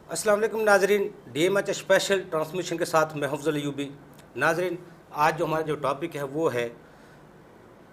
अस्सलाम वालेकुम नाजरीन, DMH स्पेशल ट्रांसमिशन के साथ मैं हफ्ज़ुल अयूबी। नाजरीन, आज जो हमारा टॉपिक है वो है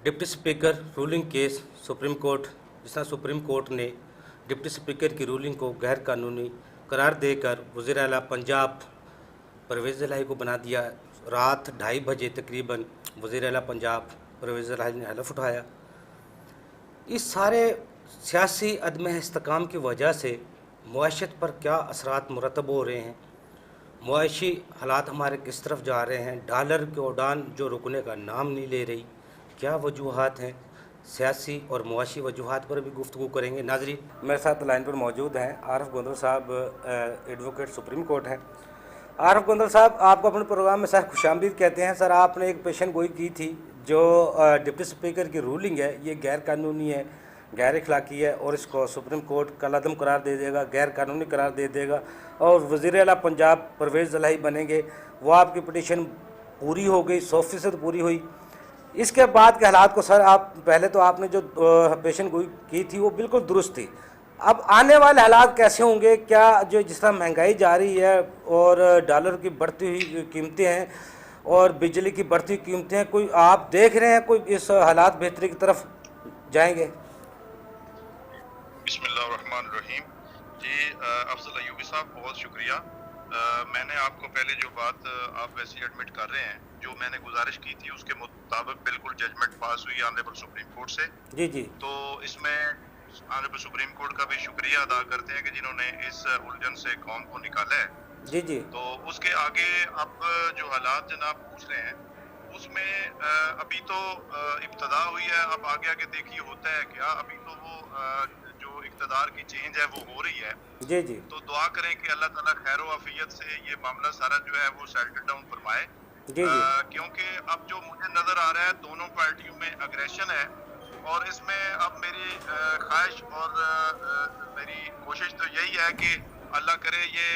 deputy speaker ruling case supreme court. जिस तरह सुप्रीम कोर्ट ने डिप्टी स्पीकर की रूलिंग को गैर कानूनी करार देकर वज़ीर आला पंजाब परवेज़ इलाही को बना दिया। रात 2:30 बजे तकरीबन वज़ीर आला पंजाब परवेज़ इलाही ने हलफ उठाया। इस सारे सियासी अदम इस्तेकाम की वजह से मुआशरत पर क्या असरात मुरतब हो रहे हैं, मुआशी हालात हमारे किस तरफ जा रहे हैं, डॉलर की उड़ान जो रुकने का नाम नहीं ले रही, क्या वजूहात हैं, सियासी और मुआशी वजूहात पर भी गुफ्तगू करेंगे। नाजरीन, मेरे साथ लाइन पर मौजूद हैं आरिफ गोंदल साहब, एडवोकेट सुप्रीम कोर्ट हैं। आरिफ गोंदल साहब, आपको अपने प्रोग्राम में सर खुशामदीद कहते हैं। सर, आपने एक पेशन गोई की थी जो डिप्टी स्पीकर की रूलिंग है ये गैर कानूनी है, गैर अखलाकी है और इसको सुप्रीम कोर्ट कलअदम करार दे देगा, गैर कानूनी करार दे देगा और वज़ीर आला पंजाब परवेज़ इलाही बनेंगे। वो आपकी पिटीशन पूरी हो गई, 100% पूरी हुई। इसके बाद के हालात को सर, आप पहले तो आपने जो पेशन गोई की थी वो बिल्कुल दुरुस्त थी। अब आने वाले हालात कैसे होंगे? क्या जो जिस तरह महंगाई जा रही है और डॉलर की बढ़ती हुई कीमतें हैं और बिजली की बढ़ती हुई कीमतें हैं, कोई आप देख रहे हैं कोई इस हालात बेहतरी की तरफ जाएंगे? बिस्मिल्लाहिर्रहमानिर्रहीम। जी अफजल अयूबी साहब, बहुत शुक्रिया। मैंने आपको पहले जो बात आप वैसे एडमिट कर रहे हैं, जो मैंने गुजारिश की थी उसके मुताबिक बिल्कुल जजमेंट पास हुई ऑनरेबल सुप्रीम कोर्ट से। जी जी। तो इसमें ऑनरेबल सुप्रीम कोर्ट का भी शुक्रिया अदा करते हैं कि जिन्होंने इस उलझन से कौम को निकाला है। जी जी। तो उसके आगे अब जो हालात जनाब पूछ रहे हैं उसमें अभी तो इब्तदा हुई है। अब आगे आगे देखिए होता है क्या। अभी तो वो जो इक़्तिदार की चेंज है वो हो रही है। जी जी। तो दुआ करें कि अल्लाह ताला खैर व आफियत से ये मामला सारा जो है वो सेटल डाउन फरमाए। जी जी। क्योंकि अब जो मुझे नजर आ रहा है दोनों पार्टियों में अग्रेशन है और इसमें अब मेरी ख्वाहिश और मेरी कोशिश तो यही है कि अल्लाह करे ये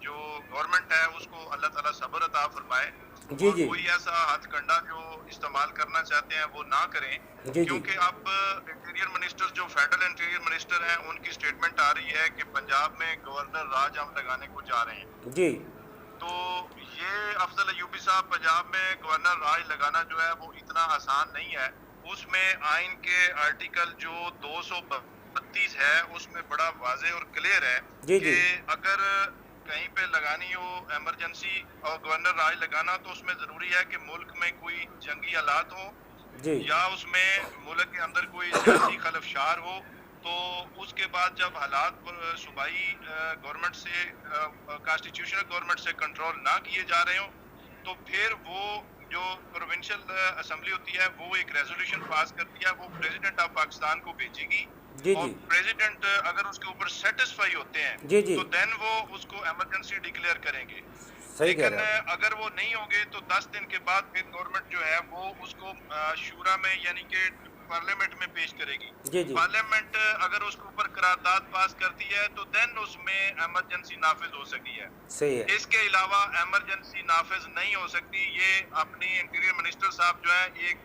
जो गवर्नमेंट है उसको अल्लाह ताला सब्र अता फरमाए जी और जी। कोई ऐसा हथकंडा जो इस्तेमाल करना चाहते हैं वो ना करें। जी जी। क्योंकि अब इंटीरियर मिनिस्टर जो फेडरल इंटीरियर मिनिस्टर हैं उनकी स्टेटमेंट आ रही है कि पंजाब में गवर्नर राज हम लगाने को जा रहे हैं। जी तो ये अफजल अयूबी साहब, पंजाब में गवर्नर राज लगाना जो है वो इतना आसान नहीं है। उसमें आइन के आर्टिकल जो 232 है उसमें बड़ा वाजे और क्लियर है जी कि जी। अगर कहीं पे लगानी हो इमरजेंसी और गवर्नर राज लगाना तो उसमें जरूरी है कि मुल्क में कोई जंगी हालात हो जी या उसमें मुल्क के अंदर कोई सियासी खलफशार हो। तो उसके बाद जब हालात सूबाई गवर्नमेंट से कॉन्स्टिट्यूशनल गवर्नमेंट से कंट्रोल ना किए जा रहे हो तो फिर वो जो प्रोविंशियल असेंबली होती है वो एक रेजोल्यूशन पास करती है, वो प्रेसिडेंट ऑफ पाकिस्तान को भेजेगी जी और जी। प्रेसिडेंट अगर उसके ऊपर सेटिस्फाई होते हैं जी जी। तो देन वो उसको इमरजेंसी डिक्लेयर करेंगे। सही कह लेकिन रहे हैं अगर वो नहीं होंगे तो 10 दिन के बाद फिर गवर्नमेंट जो है वो उसको शूरा में यानी कि पार्लियामेंट में पेश करेगी। आप। जी जी। पार्लियामेंट अगर उसके ऊपर करारदाद पास करती है तो देन उसमें इमरजेंसी नाफिज हो सकती है। सही है। इसके अलावा इमरजेंसी नाफिज नहीं हो सकती। ये अपनी इंटीरियर मिनिस्टर साहब जो है एक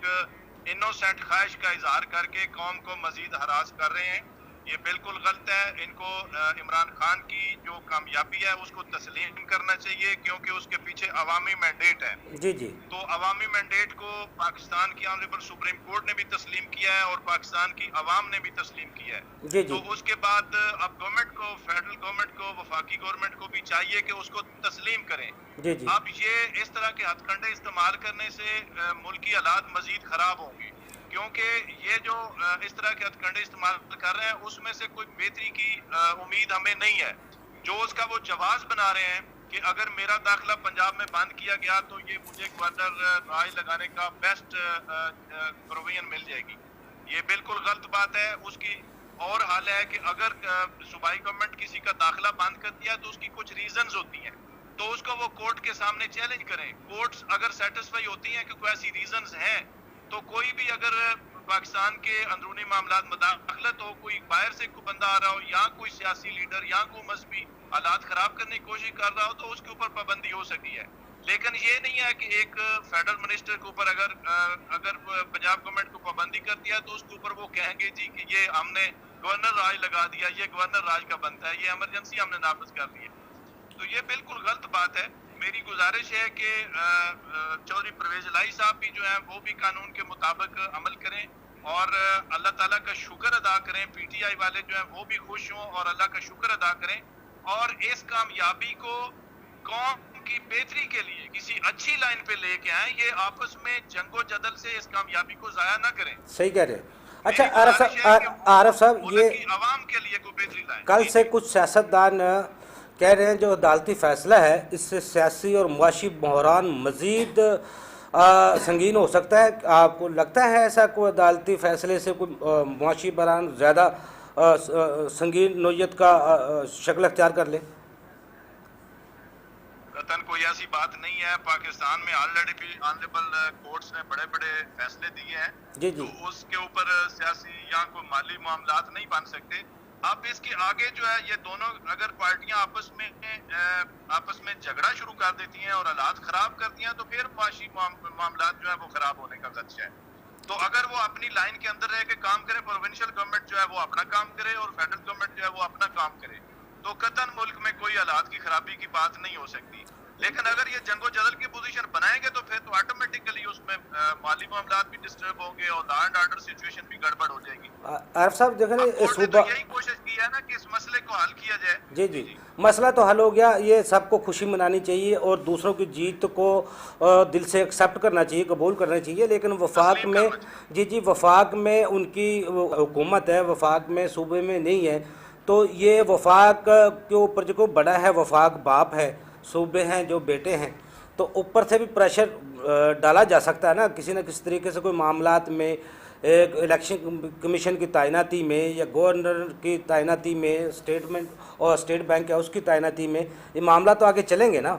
इनोसेंट ख्वाहिश का इजहार करके कौम को मजीद हरास कर रहे हैं। ये बिल्कुल गलत है। इनको इमरान खान की जो कामयाबी है उसको तस्लीम करना चाहिए क्योंकि उसके पीछे अवामी मैंडेट है। जी जी। तो अवामी मैंडेट को पाकिस्तान की ऑनरेबल सुप्रीम कोर्ट ने भी तस्लीम किया है और पाकिस्तान की अवाम ने भी तस्लीम किया है। जी तो जी। उसके बाद अब गवर्नमेंट को, फेडरल गवर्नमेंट को, वफाकी गवर्नमेंट को भी चाहिए कि उसको तस्लीम करें। जी जी। अब ये इस तरह के हथकंडे इस्तेमाल करने से मुल्क की हालात मजीद खराब होंगे क्योंकि ये जो इस तरह के हथकंडे इस्तेमाल कर रहे हैं उसमें से कोई बेहतरी की उम्मीद हमें नहीं है। जो उसका वो जवाब बना रहे हैं कि अगर मेरा दाखिला पंजाब में बंद किया गया तो ये मुझे गवर्नर राज लगाने का बेस्ट प्रोविजन मिल जाएगी। ये बिल्कुल गलत बात है। उसकी और हाल है कि अगर सूबाई गवर्नमेंट किसी का दाखिला बंद कर दिया तो उसकी कुछ रीजंस होती हैं तो उसको वो कोर्ट के सामने चैलेंज करें। कोर्ट्स अगर सेटिस्फाई होती हैं कि कोई ऐसी रीजंस हैं तो कोई भी अगर पाकिस्तान के अंदरूनी मामलात में दाखिलत हो, कोई बाहर से कोई बंदा आ रहा हो या कोई सियासी लीडर या कोई मजहबी हालात खराब करने की कोशिश कर रहा हो तो उसके ऊपर पाबंदी हो सकती है। लेकिन ये नहीं है कि एक फेडरल मिनिस्टर के ऊपर अगर पंजाब गवर्नमेंट को पाबंदी कर दिया तो उसके ऊपर वो कहेंगे जी कि ये हमने गवर्नर राज लगा दिया, ये गवर्नर राज का बनता है, ये इमरजेंसी हमने नाफिज कर दी है। तो ये बिल्कुल गलत बात है। मेरी गुजारिश है कि चौधरी परवेज इलाही साहब भी जो है वो भी कानून के मुताबिक अमल करें और अल्लाह ताला का शुक्र अदा करें। पीटीआई वाले जो हैं वो भी खुश हों और अल्लाह का शुक्र अदा करें और इस कामयाबी को कौम की बेहतरी के लिए किसी अच्छी लाइन पे लेके आए। ये आपस में जंगो जदल से इस कामयाबी को जाया ना करें। सही कह रहे हैं। अच्छा आरफ साहब, ये आवाम के लिए कोई बेहतरी लाए। कल से कुछ सियासतदान कह रहे हैं जो अदालती फैसला है इससे सियासी और मुआशी बहरान मज़ीद संगीन हो सकता है। आपको लगता है ऐसा कोई अदालती फैसले से कोई मुआशी बहरान ज़्यादा संगीन नोयत का शक्ल अख्तियार कर ले? कतन कोई ऐसी बात नहीं है। पाकिस्तान में ऑलरेडी भी ऑनरेबल कोर्ट्स ने बड़े बड़े फैसले दिए हैं जी जी, तो उसके ऊपर सियासी या कोई माली मामलात नहीं बन सकते। अब इसके आगे जो है ये दोनों अगर पार्टियां आपस में झगड़ा शुरू कर देती हैं और हालात खराब करती हैं तो फिर मुआशी मामलात जो है वो खराब होने का खदशा है। तो अगर वो अपनी लाइन के अंदर रह के काम करे, प्रोविंशियल गवर्नमेंट जो है वो अपना काम करे और फेडरल गवर्नमेंट जो है वो अपना काम करे, तो कतन मुल्क में कोई हालात की खराबी की बात नहीं हो सकती। लेकिन अगर ये जंगो जदल की पोजीशन बनाएंगे तो फिर तो ऑटोमेटिकली उसमें माली मामलात भी डिस्टर्ब होंगे और लॉ एंड ऑर्डर सिचुएशन भी गड़बड़ हो जाएगी। आरफ साहब देखें ना, तो यही कोशिश की है ना कि इस मसले को हल किया जाए। जी जी, मसला तो हल हो गया। ये सबको खुशी मनानी चाहिए और दूसरों की जीत को दिल से एक्सेप्ट करना चाहिए, कबूल करना चाहिए। लेकिन वफाक में जी वफाक में उनकी हुकूमत है, वफाक में सूबे में नहीं है। तो ये वफाक के ऊपर जो बड़ा है, वफाक बाप है, सूबे हैं जो बेटे हैं, तो ऊपर से भी प्रेशर डाला जा सकता है ना किसी न किसी तरीके से। कोई मामलात में एक इलेक्शन कमीशन की तैनाती में या गवर्नर की तैनाती में, स्टेटमेंट और स्टेट बैंक है उसकी तैनाती में, ये मामला तो आगे चलेंगे ना।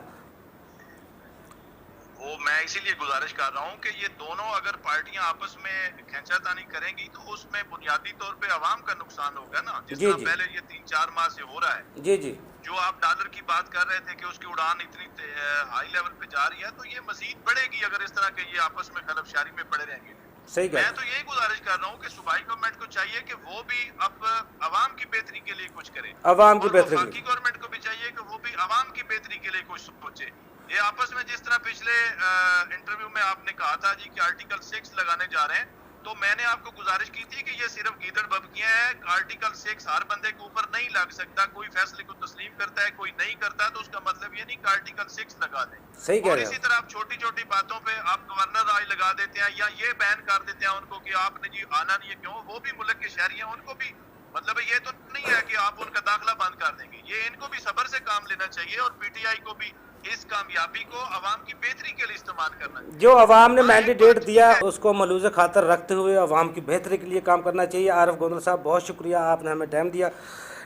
वो मैं इसीलिए गुजारिश कर रहा हूँ कि ये दोनों अगर पार्टियां आपस में खींचातानी करेंगी तो उसमें बुनियादी तौर पे आवाम का नुकसान होगा ना। जिस तरह पहले ये 3-4 माह से हो रहा है। जी जी, जो आप डॉलर की बात कर रहे थे कि उसकी उड़ान इतनी हाई लेवल पे जा रही है, तो ये मजीद बढ़ेगी अगर इस तरह के ये आपस में खलफशारी में पड़े रहेंगे। सही मैं तो यही गुजारिश कर रहा हूँ कि सूबाई गवर्नमेंट को चाहिए कि वो भी अब आवाम की बेहतरी के लिए कुछ करे, आवाम की बेहतरी, वफाकी गवर्नमेंट को भी चाहिए कि वो भी आवाम की बेहतरी के लिए कुछ सोचे। ये आपस में जिस तरह पिछले इंटरव्यू में आपने कहा था जी कि आर्टिकल 6 लगाने जा रहे हैं, तो मैंने आपको गुजारिश की थी कि ये सिर्फ गीदड़ बबकियां हैं। आर्टिकल 6 हर बंदे के ऊपर नहीं लग सकता। कोई फैसले को तस्लीम करता है, कोई नहीं करता, तो उसका मतलब ये नहीं कि आर्टिकल 6 लगा दें। सही कह रहे हैं। इसी तरह आप छोटी छोटी बातों पे आप गवर्नर राज लगा देते हैं या ये बैन कर देते हैं उनको कि आपने जी आना नहीं है। क्यों? वो भी मुल्क के शहरी हैं, उनको भी मतलब ये तो नहीं है कि आप उनका दाखिला बंद कर देंगे। ये इनको भी सब्र से काम लेना चाहिए और पीटीआई को भी इस कामयाबी को अवाम की बेहतरी के लिए इस्तेमाल करना चाहिए। जो अवाम ने मैंडेट दिया उसको मलूज़ खातर रखते हुए अवाम की बेहतरी के लिए काम करना चाहिए। आरफ गोंदल साहब, बहुत शुक्रिया, आपने हमें टाइम दिया।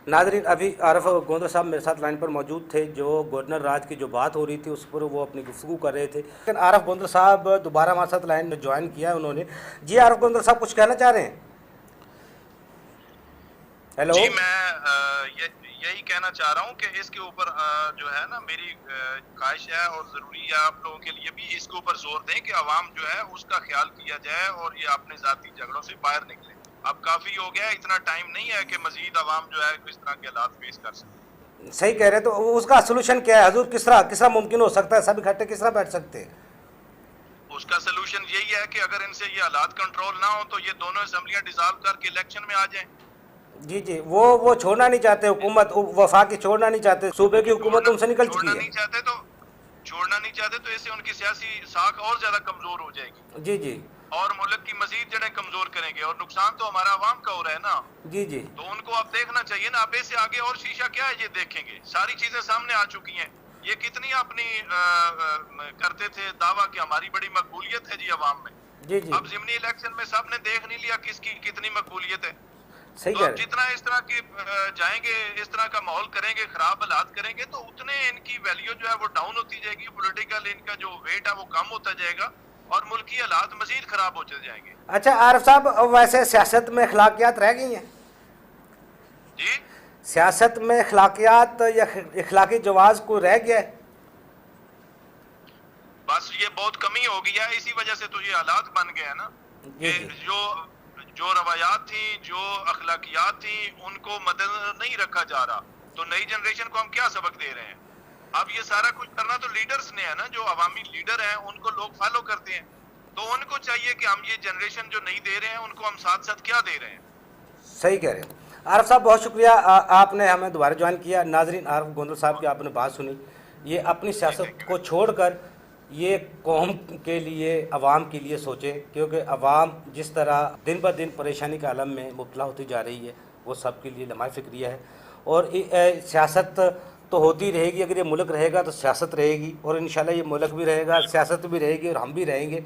नाज़रीन, अभी आरफ गोंदल साहब मेरे साथ लाइन पर मौजूद थे। जो गवर्नर राज की जो बात हो रही थी उस पर वो अपनी गुफ्तगू कर रहे थे। लेकिन आरफ गोंदल साहब दोबारा हमारे साथ लाइन में ज्वाइन किया उन्होंने। जी आरफ गोंदल साहब, कुछ कहना चाह रहे हैं? हेलो जी, मैं यही कहना चाह रहा हूँ कि इसके ऊपर जो है ना मेरी ख्वाहिश है और ज़रूरी है आप लोगों के लिए भी इसके ऊपर जोर दें कि अवाम जो है उसका ख्याल किया जाए और ये अपने ज़ाती झगड़ों से बाहर निकले। अब काफ़ी हो गया, इतना टाइम नहीं है कि मजीद अवाम जो है इस तरह के हालात फेस कर सके। सही कह रहे हैं। तो उसका सोल्यूशन क्या है हजूर? किस तरह मुमकिन हो सकता है? सब इकट्ठे किस तरह बैठ सकते हैं? उसका सोल्यूशन यही है कि अगर इनसे ये हालात कंट्रोल ना हो तो ये दोनों असेंबलियां डिसॉल्व करके इलेक्शन में आ जाएं। जी जी, वो छोड़ना नहीं चाहते, हुकूमत वफाकी छोड़ना नहीं चाहते, सूबे की हुकूमत उनसे निकल चुकी है। छोड़ना नहीं चाहते तो इससे उनकी सियासी साख और ज्यादा कमजोर हो जाएगी। जी जी, और मुल्क की मजीद जड़ें कमजोर करेंगे और नुकसान तो हमारा आवाम का हो रहा है ना। जी जी, तो उनको अब देखना चाहिए ना। अब इससे आगे और शीशा क्या है ये देखेंगे। सारी चीजें सामने आ चुकी हैं। ये कितनी अपनी करते थे दावा कि हमारी बड़ी मकबूलियत है जी अवाम में। जी जी, अब ज़िमनी इलेक्शन में सबने देख नहीं लिया किसकी कितनी मकबूलियत है। सही तो जितना इस तरह की जाएंगे, इस तरह का माहौल करेंगे, खराब हालात करेंगे, तो उतने इनकी वैल्यू जो है वो डाउन होती जाएगी। पॉलिटिकल इनका जो वेट है वो कम होता जाएगा और मुल्की हालात मजीद खराब होते जाएंगे। अच्छा आरिफ साहब, वैसे सियासत में अखलाकियात रह गई हैं? जी, सियासत में अखलाकियात या अखलाकी जवाज को रह गया है? बस ये बहुत कमी हो गई है। इसी वजह से तो ये हालात बन गए हैं ना। जो रवायात थी, जो अखलाकियात थी, उनको मद्देनजर नहीं रखा जा रहा। तो नई जनरेशन को हम क्या सबक दे रहे हैं? अब ये सारा कुछ करना तो लीडर्स ने है ना, जो अवामी लीडर हैं उनको लोग फॉलो करते हैं। तो उनको चाहिए कि हम ये जनरेशन जो नहीं दे रहे हैं उनको हम साथ साथ क्या दे रहे हैं। सही कह रहे हैं आरफ साहब, बहुत शुक्रिया आपने हमें दोबारा ज्वाइन किया। नाजरीन, आरफ गोंदल साहब की आपने बात सुनी। ये अपनी सियासत को छोड़कर ये कौम के लिए, अवाम के लिए सोचे, क्योंकि अवाम जिस तरह दिन ब दिन परेशानी के आलम में मुब्तला होती जा रही है वो सबके लिए लम्हा फ़िक्रिया है। और सियासत तो होती रहेगी, अगर ये मुल्क रहेगा तो सियासत रहेगी, और इंशाल्लाह ये मुल्क भी रहेगा, सियासत भी रहेगी और हम भी रहेंगे।